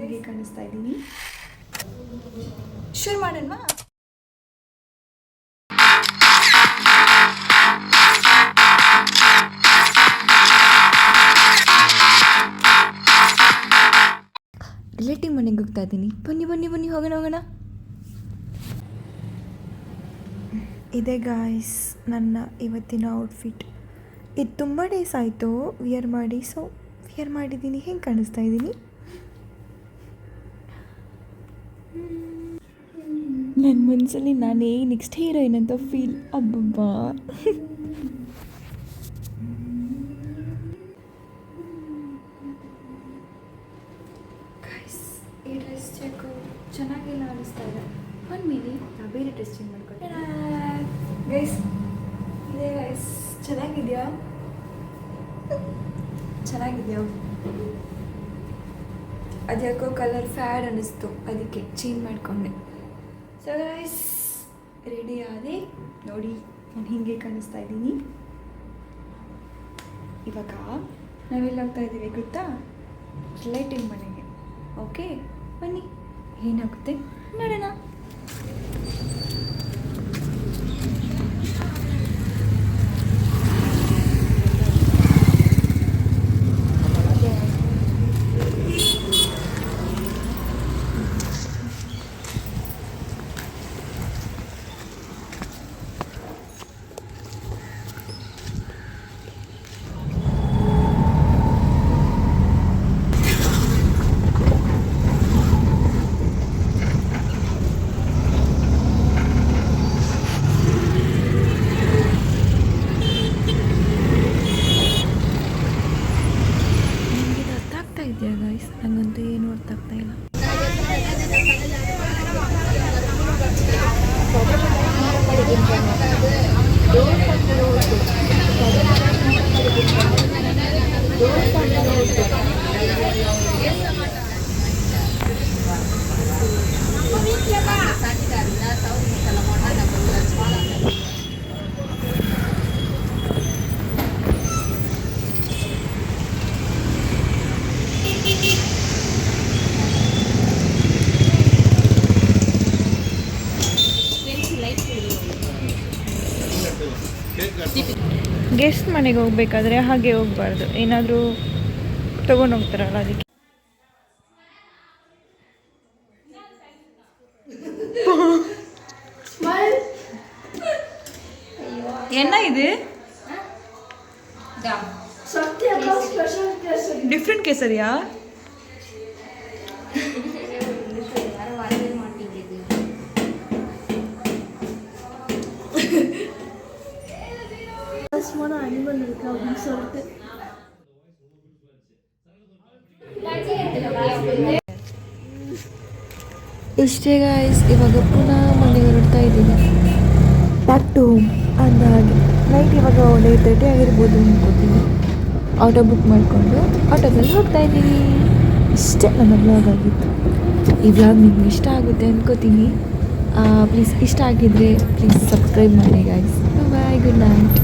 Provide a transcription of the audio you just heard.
ಹೇಗೆ ಕಾಣಿಸ್ತಾ ಇದ್ದೀನಿ? ಶುರು ಮಾಡೋಣ. ರಿಲೇಟಿವ್ ಮನೆಗೆ ಹೋಗ್ತಾ ಇದ್ದೀನಿ. ಬನ್ನಿ ಬನ್ನಿ ಬನ್ನಿ ಹೋಗೋಣ. ಇದೆ ಗಾಯ್ಸ್ ನನ್ನ ಇವತ್ತಿನ ಔಟ್ಫಿಟ್. ಇದು ತುಂಬ ಡೇಸ್ ಆಯಿತು ವಿಯರ್ ಮಾಡಿ, ಸೊ ವಿಯರ್ ಮಾಡಿದ್ದೀನಿ. ಹೆಂಗೆ ಕಾಣಿಸ್ತಾ ಇದ್ದೀನಿ? ನನ್ನ ಮನಸ್ಸಲ್ಲಿ ನಾನೇ ನೆಕ್ಸ್ಟ್ ಹೀರೋಯಿನ್ ಅಂತ ಫೀಲ್. ಅಬ್ಬಬ್ಬಾ, ಗೈಸ್ ಈ ಡ್ರೆಸ್ ಚೆಕ್ಕು ಚೆನ್ನಾಗಿಲ್ಲ ಅನಿಸ್ತಾ ಇದೆ. ಒಂದು ಮಿನಿಟ್, ನಾ ಬೇರೆ ಡ್ರೆಸ್ ಚೇಂಜ್ ಮಾಡ್ಕೊಟ್ಟೆ. ಗೈಸ್ ಇದೆ ಗೈಸ್, ಚೆನ್ನಾಗಿದೆಯಾ? ಅದ್ಯಾಕೋ ಕಲರ್ ಫ್ಯಾಡ್ ಅನ್ನಿಸ್ತು, ಅದಕ್ಕೆ ಚೇಂಜ್ ಮಾಡಿಕೊಂಡೆ. ಸೊ ಗೈಸ್ ರೆಡಿ ಆದೆ ನೋಡಿ, ನಾನು ಹೀಗೆ ಕಾಣಿಸ್ತಾ ಇದ್ದೀನಿ. ಇವಾಗ ನಾವೆಲ್ಲ ಹೋಗ್ತಾ ಇದ್ದೀವಿ ಗೊತ್ತಾ? ರಿಲೇಟಿವ್ ಮನೆಗೆ. ಓಕೆ ಬನ್ನಿ, ಏನಾಗುತ್ತೆ ನೋಡೋಣ. ನಂಗಂತೂ ಏನು ಅರ್ಥ ಆಗ್ತಾ ಇಲ್ಲ. ಗೆಸ್ಟ್ ಮನೆಗೆ ಹೋಗ್ಬೇಕಾದ್ರೆ ಹಾಗೆ ಹೋಗ್ಬಾರ್ದು, ಏನಾದರೂ ತಗೊಂಡು ಹೋಗ್ತಾರಲ್ಲ ಅದಕ್ಕೆ. என்ன இது? டிஃப்ரெண்ட் கேசரியா? அனிமல் இருக்கு அப்படின்னு சொல்லிட்டு ಇಷ್ಟೇ ಗಾಯ್ಸ್. ಇವಾಗ ಪುನಃ ಮನೆಗೆ ಹೊರಡ್ತಾ ಇದ್ದೀನಿ, ಬ್ಯಾಕ್ ಟು ಹೋಮ್. ಅಂದಾಗೆ ನೈಟ್ ಇವಾಗ 8:30 ಆಗಿರ್ಬೋದು ಅನ್ಕೋತೀನಿ. ಆಟೋ ಬುಕ್ ಮಾಡಿಕೊಂಡು ಆಟೋದಲ್ಲಿ ಹೋಗ್ತಾ ಇದ್ದೀನಿ. ಇಷ್ಟೇ ನನ್ನ ಬ್ಲಾಗ್ ಆಗಿತ್ತು. ಈ ಬ್ಲಾಗ್ ನಿಮ್ಗೆ ಇಷ್ಟ ಆಗುತ್ತೆ ಅನ್ಕೋತೀನಿ. ಪ್ಲೀಸ್ ಇಷ್ಟ ಆಗಿದ್ರೆ ಪ್ಲೀಸ್ ಸಬ್ಸ್ಕ್ರೈಬ್ ಮಾಡಿ ಗಾಯ್ಸ್. ಬಾಯ್, ಗುಡ್ ನೈಟ್.